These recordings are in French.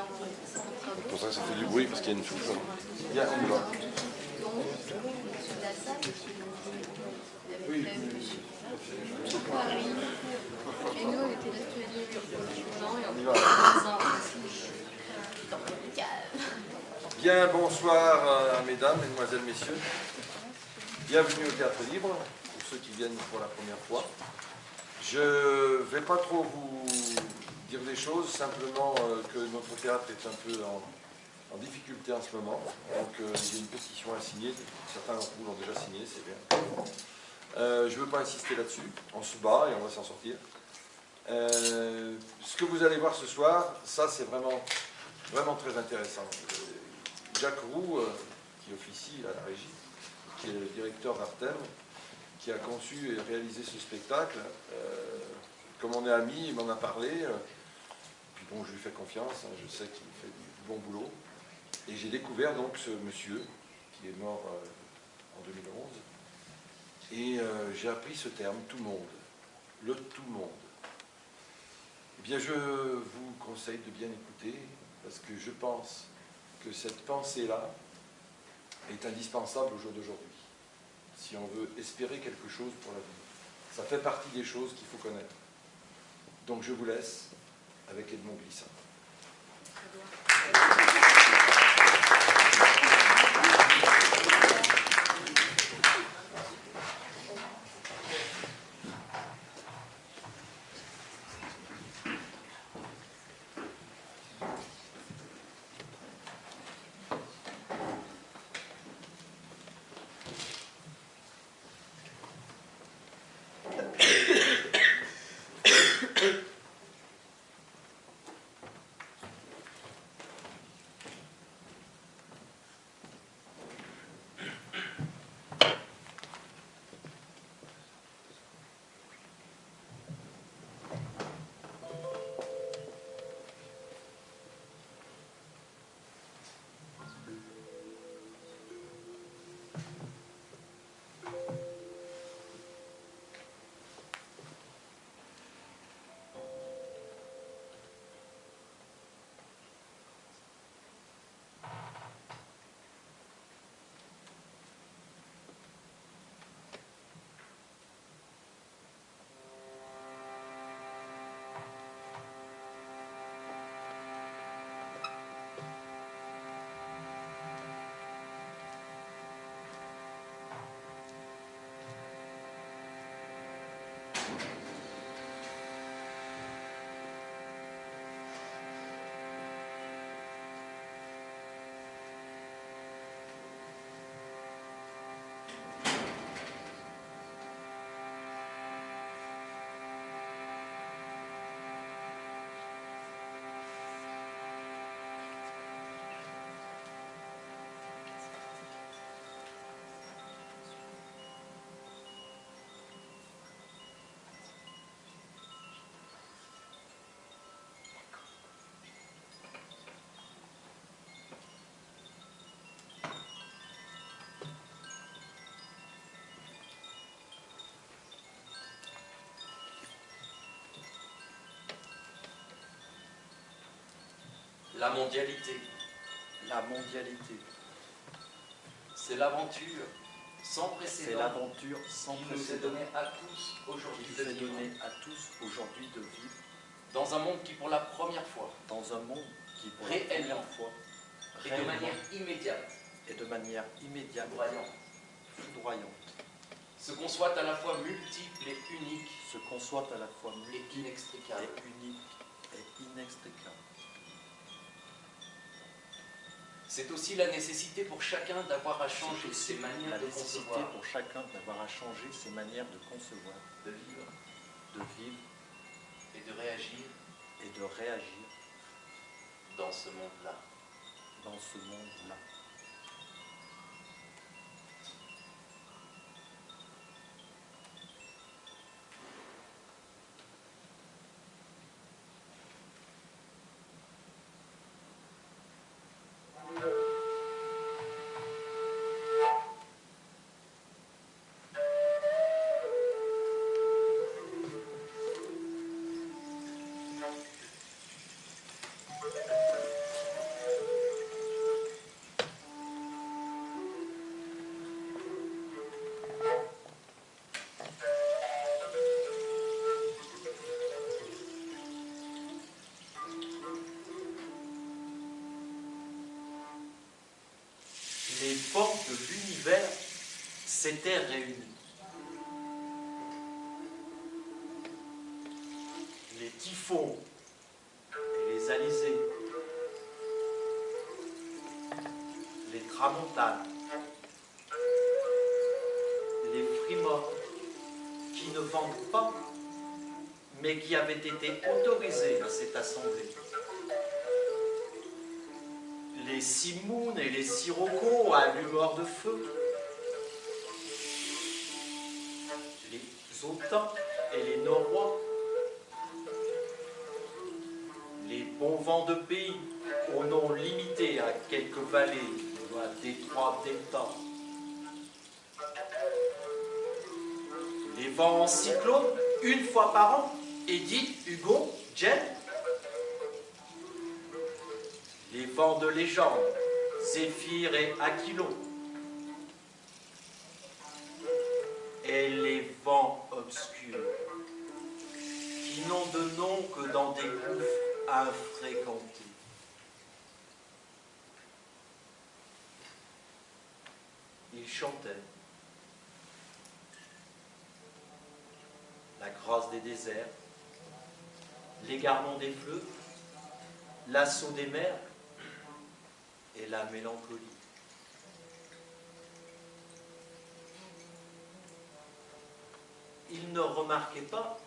C'est pour ça que ça fait du bruit, parce qu'il y a une souffle. Bien, on y va. Oui. Et nous, on était l'atelier On y va. Bien, bonsoir mesdames, mesdemoiselles, messieurs. Bienvenue au Théâtre Libre, pour ceux qui viennent pour la première fois. Je ne vais pas trop vous dire des choses, simplement que notre théâtre est un peu en difficulté en ce moment. Donc il y a une pétition à signer, certains d'entre vous l'ont déjà signée, c'est bien. Je ne veux pas insister là-dessus, on se bat et on va s'en sortir. Ce que vous allez voir ce soir, ça c'est vraiment très intéressant. Jacques Roux, qui officie à la régie, qui est le directeur d'Artem, qui a conçu et réalisé ce spectacle. Comme on est amis, il m'en a parlé. Puis bon, je lui fais confiance, hein, je sais qu'il fait du bon boulot. Et j'ai découvert donc ce monsieur, qui est mort en 2011. Et j'ai appris ce terme, tout monde. Le tout monde. Eh bien, je vous conseille de bien écouter, parce que je pense que cette pensée-là est indispensable au jour d'aujourd'hui, si on veut espérer quelque chose pour l'avenir. Ça fait partie des choses qu'il faut connaître. Donc je vous laisse avec Edmond Glissant. La mondialité. La mondialité. C'est l'aventure sans précédent. C'est l'aventure sans qui nous est précédent. donnée à tous aujourd'hui Qui de s'est vivre. donné à tous aujourd'hui de vivre Dans un monde qui pour la première fois dans un monde qui pour la réellement première fois et de réellement manière immédiate, et de manière immédiate, foudroyante, se conçoit à la fois multiple et unique se conçoit à la fois et multiple inextricable. et unique et inextricable. C'est aussi la nécessité pour chacun d'avoir à changer C'est ses manières la de nécessité concevoir, pour chacun d'avoir à changer ses manières de concevoir, de vivre de vivre et de réagir et de réagir dans ce monde-là. dans ce monde-là. forces de l'univers s'étaient réunies. Les typhons et les alizés, les tramontanes, les frimores qui ne vendent pas, mais qui avaient été autorisés à cette assemblée. Les simounes et les siroccos à l'humeur de feu, les autans et les norrois, les bons vents de pays au nom limité à quelques vallées ou à détroits deltas, les vents en cyclone une fois par an, Edith, Hugo, Jen, les vents de légende, Zéphyr et Aquilon, et les vents obscurs, qui n'ont de nom que dans des gouffres infréquentés. Ils chantaient la grâce des déserts, l'égarement des fleuves, l'assaut des mers et la mélancolie. Il ne remarquait pas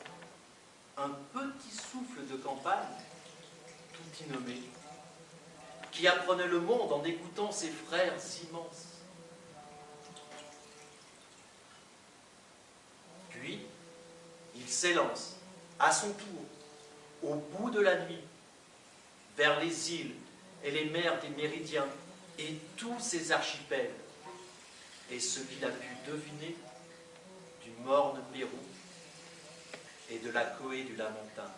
un petit souffle de campagne, tout innommé, qui apprenait le monde en écoutant ses frères immenses. Puis, il s'élance, à son tour, au bout de la nuit, vers les îles et les mers des Méridiens et tous ces archipels, et ce qu'il a pu deviner du morne Pérou et de la Coée du Lamentin.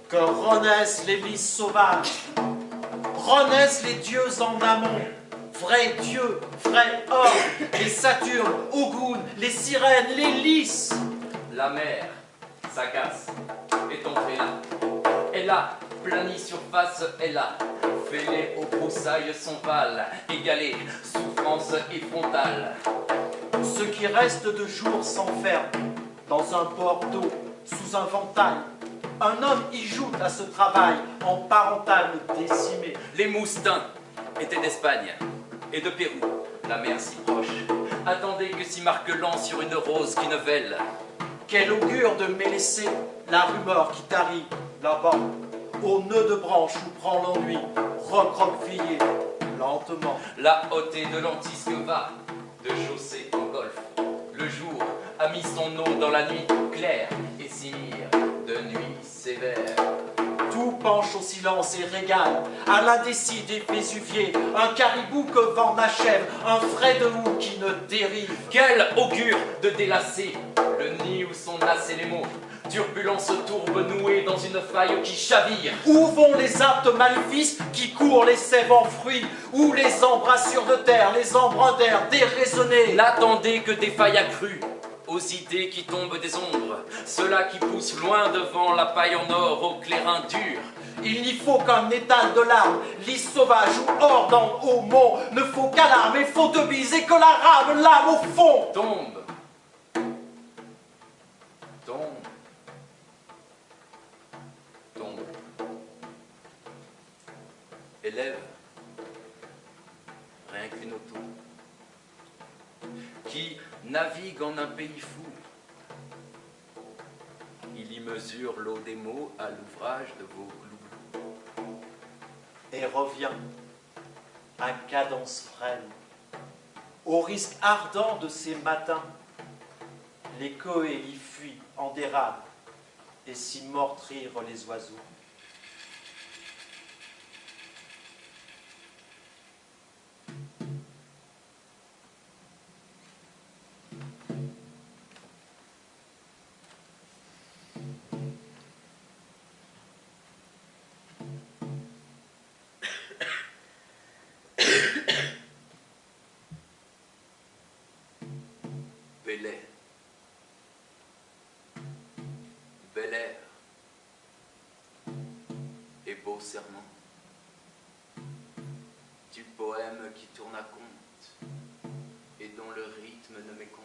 Que renaissent les lys sauvages, renaissent les dieux en amont, vrais dieux, vrais orques, les Saturnes, Ogoun, les sirènes, les lys. La mer, s'agace, est entrée là. Et là, planie surface est là. Fêlées aux broussailles sont pâles, égalées, souffrance effrontale. Ce qui reste de jour s'enferme dans un port d'eau, sous un ventail. Un homme y joue à ce travail en parental décimé. Les moustins étaient d'Espagne et de Pérou, la mer si proche. Attendez que s'y marque l'an sur une rose qui ne vèle. Quel augure de Mélissé, la rumeur qui tarit là-bas, au nœud de branche où prend l'ennui, recroquevillé lentement. La hauteur de l'Antisque va de chaussée en golfe. Le jour a mis son eau dans la nuit claire et s'y mire de nuit sévère. Tout penche au silence et régale, à l'indécis des Vésuviers, un caribou que vent n'achève, un frais de houx qui ne dérive. Quel augure de délasser le nid où sont lassés les mots. Turbulence tourbe nouée dans une faille qui chavire. Où vont les aptes maléfices qui courent les sèves en fruits? Où les embrassures de terre, les embruns d'air déraisonnés? N'attendez que des failles accrues aux idées qui tombent des ombres, ceux-là qui poussent loin devant la paille en or au clairin dur. Il n'y faut qu'un étal de larmes, lys sauvage ou hors dans haut mont, ne faut qu'alarme et faute bise et que la rame lame au fond. Tombe, tombe, tombe, élève, rien qu'une auto, qui navigue en un pays fou. Il y mesure l'eau des mots à l'ouvrage de vos glouglous. Et revient à cadence frêle, au risque ardent de ces matins. Les coées y fuient en dérable et s'y meurtrirent les oiseaux. beaux serments, du poème qui tourne à compte et dont le rythme ne mécompte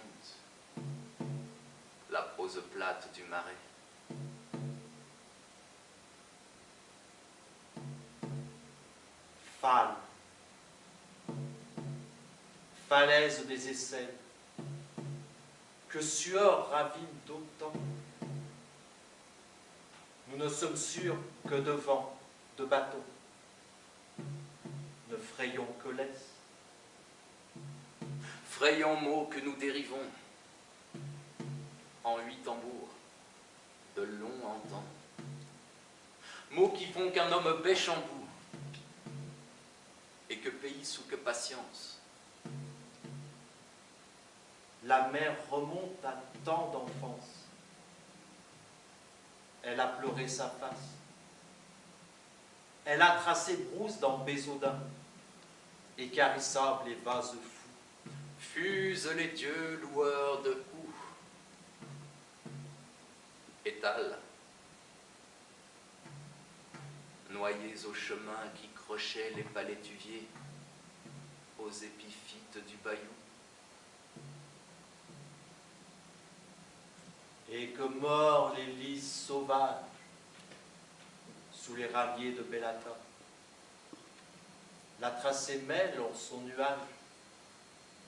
la prose plate du marais. Fal, falaise des aisselles, que sueur ravine d'autant. Nous ne sommes sûrs que de vent, de bateau, ne frayons que laisse. Frayants mots que nous dérivons en 8 tambours de long en temps, mots qui font qu'un homme bêche en bout et que pays sous que patience. La mer remonte à tant d'enfance. Elle a pleuré sa face. Elle a tracé brousse dans Bézodin, écarissable les vases fous. Fusent les dieux loueurs de coups. Étale, noyés au chemin qui crochait les palétuviers aux épiphytes du bayou. Et que mordent les lys sauvages sous les ramiers de Bellata. La tracée mêle en son nuage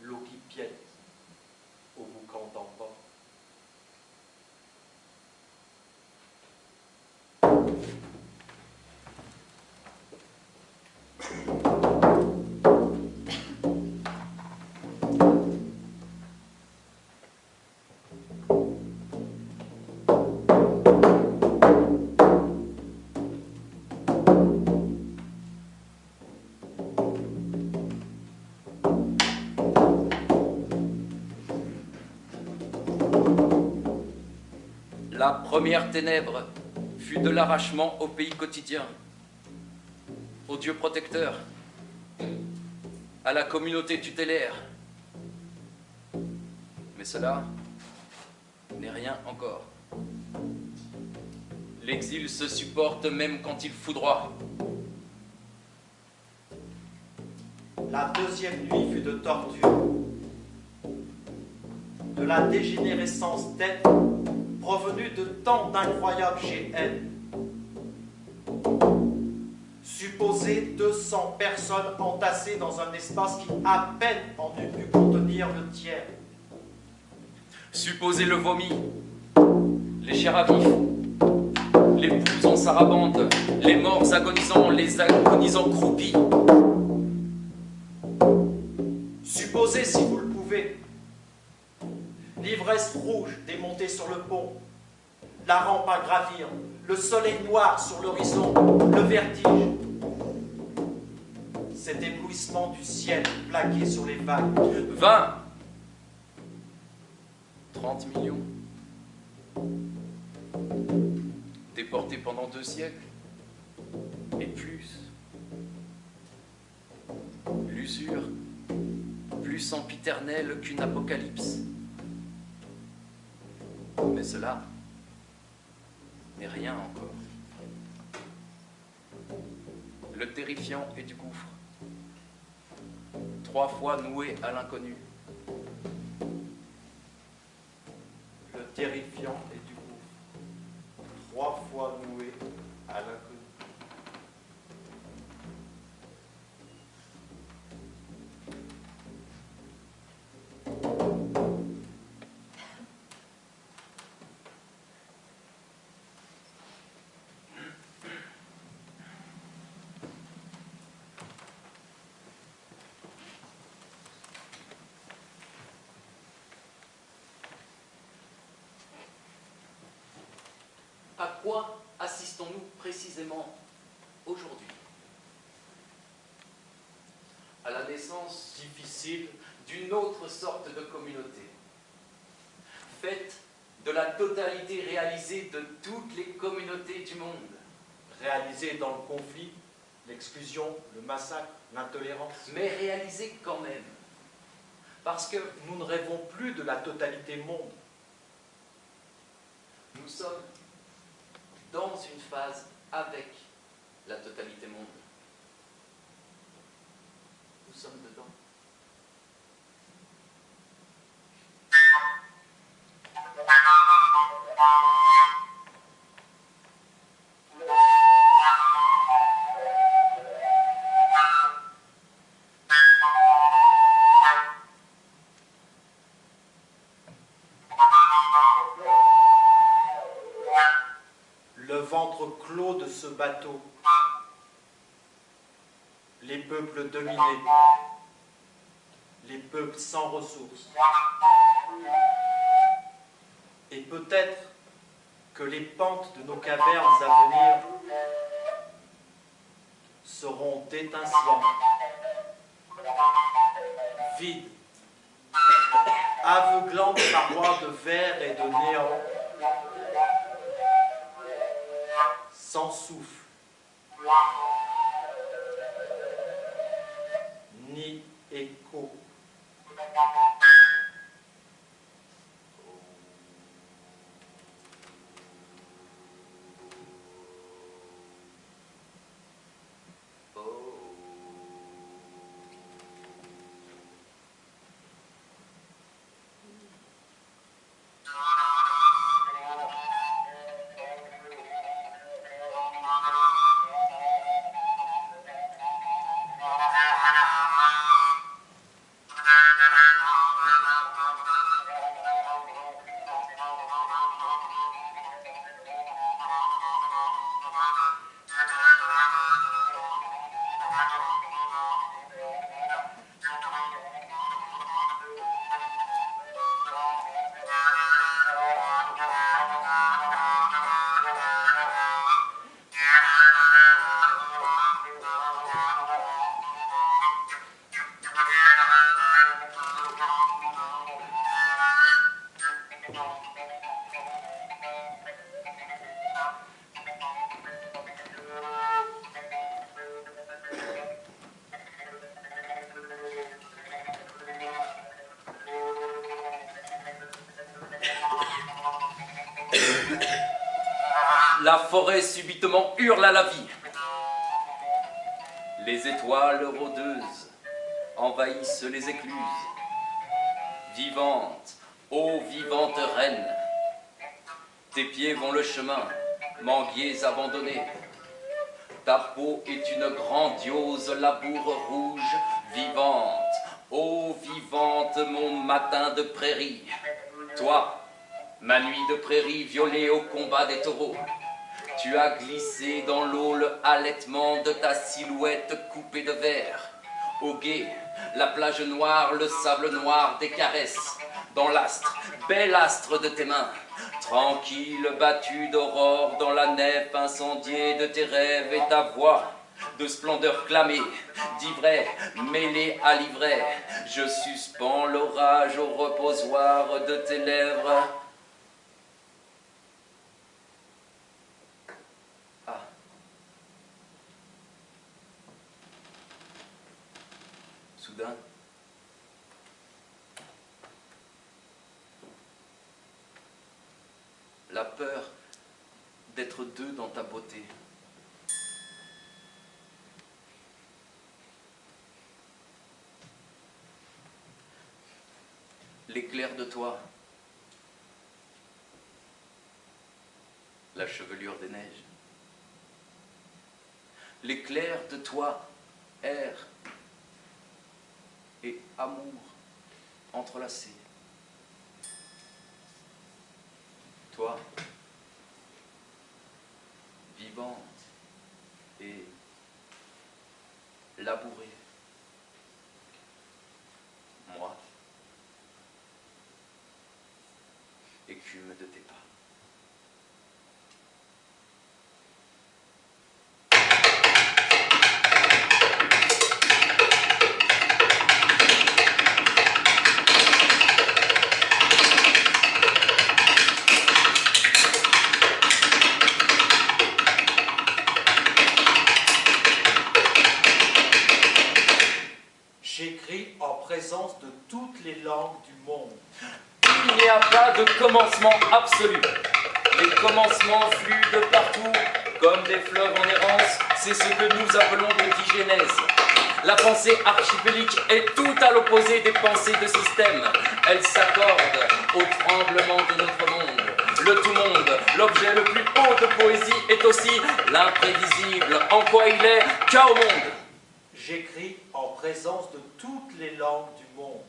l'eau qui piette au boucan d'emport. La première ténèbre fut de l'arrachement au pays quotidien, au Dieu protecteur, à la communauté tutélaire. Mais cela n'est rien encore. L'exil se supporte même quand il foudroie. La deuxième nuit fut de torture, de la dégénérescence d'être provenue de tant d'incroyables GN. Supposez 200 personnes entassées dans un espace qui à peine en eût pu contenir le tiers. Supposez le vomi, les chairs à vif, les pouls en sarabande, les morts agonisants, les agonisants croupis. Supposez, si vous le pouvez, l'ivresse rouge démontée sur le pont, la rampe à gravir, le soleil noir sur l'horizon, le vertige, cet éblouissement du ciel plaqué sur les vagues. 20, 30 millions, déportés pendant 2 siècles, et plus. L'usure, plus sempiternelle qu'une apocalypse. Mais cela n'est rien encore. Le terrifiant est du gouffre, 3 fois noué à l'inconnu. Le terrifiant est du gouffre, 3 fois noué à l'inconnu. À quoi assistons-nous précisément aujourd'hui? À la naissance difficile d'une autre sorte de communauté, faite de la totalité réalisée de toutes les communautés du monde. Réalisé dans le conflit, l'exclusion, le massacre, l'intolérance. Mais réalisée quand même. Parce que nous ne rêvons plus de la totalité monde. Nous sommes dans une phase avec la totalité monde. Nous sommes dedans. Le ventre clos de ce bateau, les peuples dominés, les peuples sans ressources. Et peut-être que les pentes de nos cavernes à venir seront d'étincelantes, vides, aveuglantes parois de verre et de néant, sans souffle, ni écho. La forêt subitement hurle à la vie. Les étoiles rôdeuses envahissent les écluses. Vivante, ô vivante reine, tes pieds vont le chemin, manguiers abandonnés. Ta peau est une grandiose laboure rouge, vivante, ô vivante, mon matin de prairie. Toi, ma nuit de prairie violée au combat des taureaux. Tu as glissé dans l'eau le halètement de ta silhouette coupée de verre. Au gué, la plage noire, le sable noir des caresses. Dans l'astre, bel astre de tes mains. Tranquille, battu d'aurore dans la nef incendiée de tes rêves et ta voix. De splendeur clamée, d'ivraie, mêlée à l'ivraie. Je suspends l'orage au reposoir de tes lèvres. Soudain, la peur d'être deux dans ta beauté. L'éclair de toi, la chevelure des neiges. L'éclair de toi, air et amour entrelacés. Toi, vivante et labourée. Moi, écume de tes pas. J'écris en présence de toutes les langues du monde. Il n'y a pas de commencement absolu. Les commencements fluent de partout comme des fleuves en errance, c'est ce que nous appelons le digénèse. La pensée archipélique est tout à l'opposé des pensées de système. Elle s'accorde au tremblement de notre monde. Le tout-monde, l'objet le plus haut de poésie, est aussi l'imprévisible. En quoi il est chaos monde. J'écris en présence de toutes les langues du monde.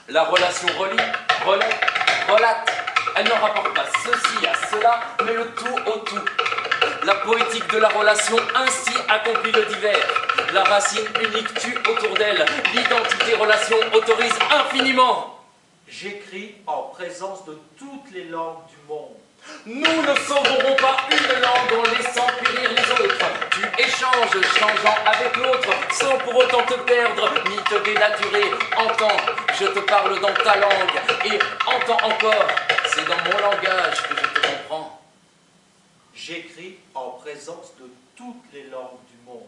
La relation relie, relaie, relate. Elle ne rapporte pas ceci à cela, mais le tout au tout. La poétique de la relation ainsi accomplit le divers. La racine unique tue autour d'elle. L'identité-relation autorise infiniment. J'écris en présence de toutes les langues du monde. Nous ne sauverons pas une langue en laissant périr les autres. Tu échanges, changeant avec l'autre, sans pour autant te perdre, ni te dénaturer. Entends, je te parle dans ta langue, et entends encore, c'est dans mon langage que je te comprends. J'écris en présence de toutes les langues du monde.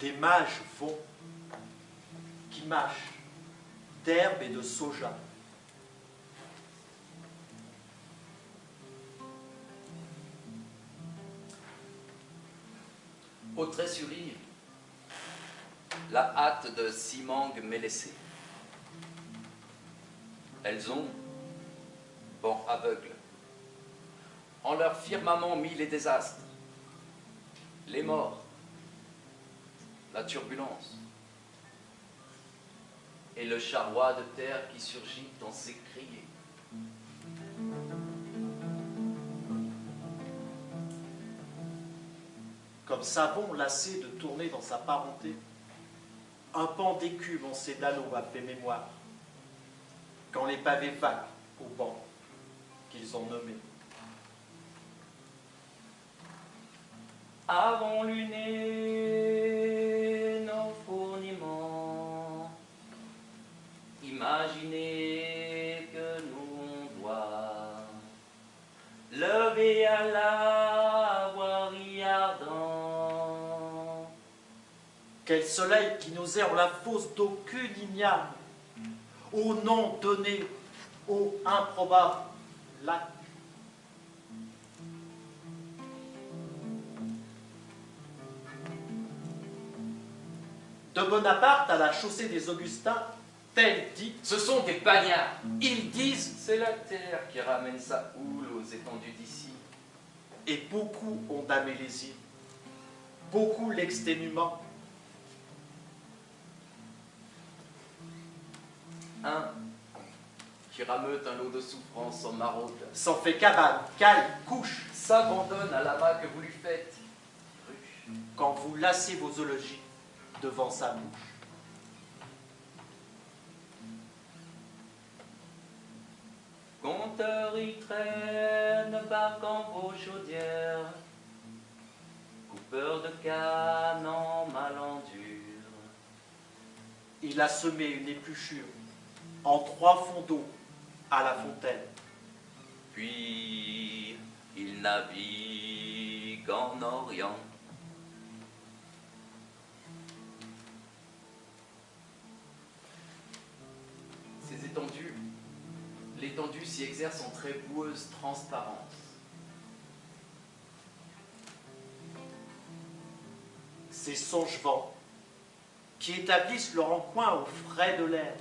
Des mages vont, qui mâchent d'herbe et de soja. Au Tressurie, la hâte de Simang m'est laissée. Elles ont, banc aveugle, en leur firmament mis les désastres, les morts, la turbulence, et le charroi de terre qui surgit dans ses criers. Comme savon lassé de tourner dans sa parenté, un pan d'écume en ses dallos a fait mémoire, quand les pavés vaguent au banc qu'ils ont nommé. Avons luné nos fourniments, imaginez que nous on doit lever à la voirie ardent. Quel soleil qui nous est en la fosse d'aucune igname, au nom donné au improbable lac. De Bonaparte à la chaussée des Augustins, tel dit, Ce sont des bagnards. Ils disent c'est la terre qui ramène sa houle aux étendues d'ici. et beaucoup ont damé les îles, beaucoup l'exténuement. Un qui rameute un lot de souffrance en maraude, S'en fait cabane, caille, couche, s'abandonne à l'amas que vous lui faites. Ruche. quand vous lassez vos zoologies devant sa bouche. Compteur y traîne, barquant vos chaudières, coupeur de canne en malendure. Il a semé une épluchure en 3 fonds d'eau à la fontaine. Puis il navigue en Orient. Ces étendues, l'étendue s'y exerce en très boueuse transparence. Ces songe-vents qui établissent leur encoin au frais de l'air.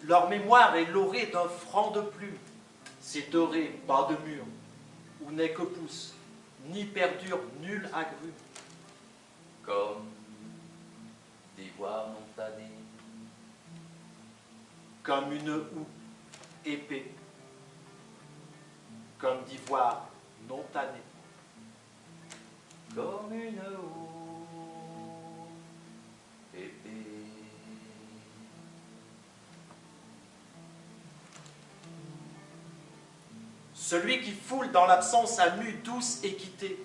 Leur mémoire est laurée d'un franc de plume, ces dorés bas de mur, où n'est que pousse, ni perdure nulle agrume. Comme d'ivoire montané, Comme une houe épée, comme d'ivoire non tanné. comme une houe épée. Celui qui foule dans l'absence à mue douce équité.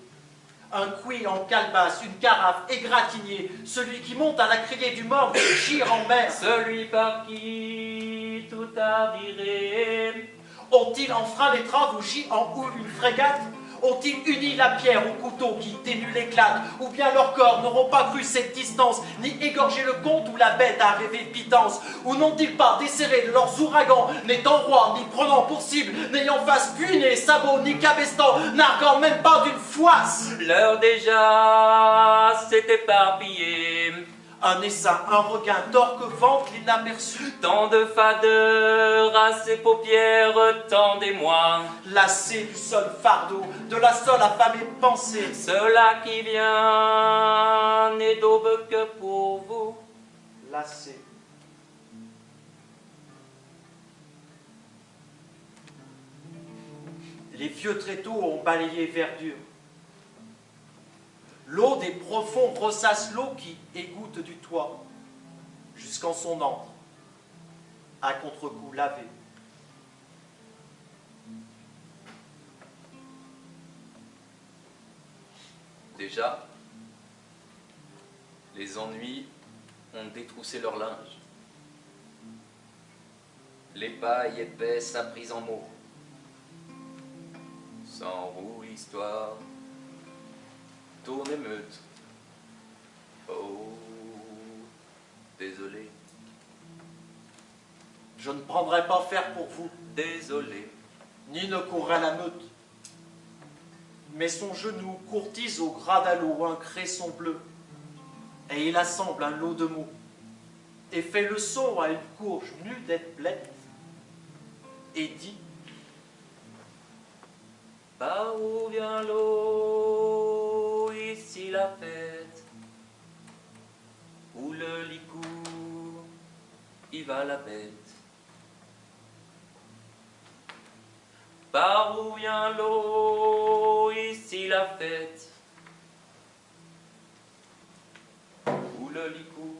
Un couille en calebasse, une carafe égratignée. Celui qui monte à la criée du mort et gire en mer. Celui par qui tout a viré. Ont-ils enfreint l'étrave ou gît en houle une frégate? Ont-ils uni la pierre au couteau qui ténue l'éclate? Ou bien leurs corps n'auront pas cru cette distance, ni égorgé le comte ou la bête à rêver pitance? Ou n'ont-ils pas desserré de leurs ouragans, n'étant roi, ni prenant pour cible, n'ayant face puinée, sabot, ni cabestan, narguant même pas d'une foisse? L'heure déjà s'est éparpillée. Un essaim, un regain d'orque vente l'inaperçu. Tant de fadeur à ses paupières, tendez-moi. Lassé du seul fardeau, de la seule affamée pensée. Cela qui vient n'est d'aube que pour vous. Lassé. Les vieux tréteaux ont balayé verdure. L'eau des profonds ressasse l'eau qui égoutte du toit, jusqu'en son antre, à contre-coup lavé. Déjà, les ennuis ont détroussé leur linge. Les pailles épaisses apprises en mots. Sans roue l'histoire tourne émeute. Oh, désolé, Je ne prendrai pas faire pour vous, désolé. ni ne courrai la meute. Mais son genou courtise au gras d'allô un cresson bleu, et il assemble un lot de mots, et fait le son à une courge nue d'être blette, et dit: Par où vient l'eau, ici la fête, où le licou, y va la bête. Par où vient l'eau, ici la fête, où le licou,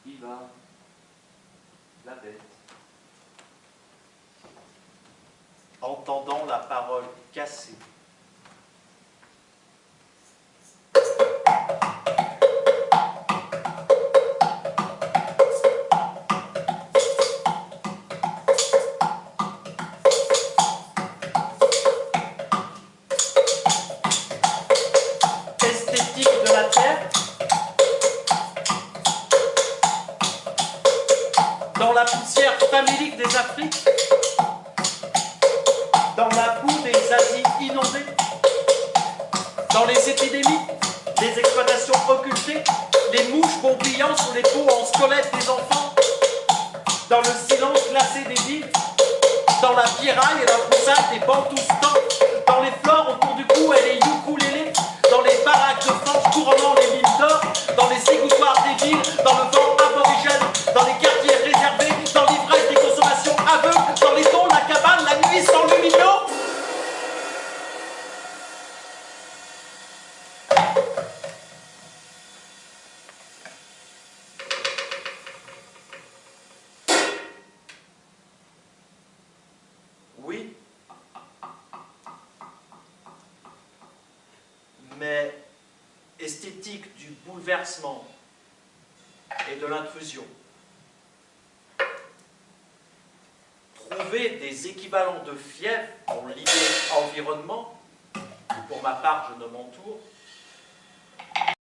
y va la bête. entendant la parole cassée. Esthétique de la terre, dans la poussière famélique des Afriques, dans la boue des Asies inondées, dans les épidémies, les exploitations occultées, les mouches bourbillant sur les peaux en squelettes des enfants, dans le silence glacé des villes, dans la pierraille et la broussaille des bantoustans, dans les fleurs autour du cou et les ukulélés, dans les baraques de France couronnant les mines d'or, dans les égouttoirs des villes, dans le vent aborigène, dans les quartiers réservés, dans l'ivresse des consommations aveugles, dans les tons, la cabane, la nuit sans lumineux. Oui, mais esthétique du bouleversement et de l'intrusion. Trouver des équivalents de fièvre pour l'idée environnement, pour ma part je ne m'entoure,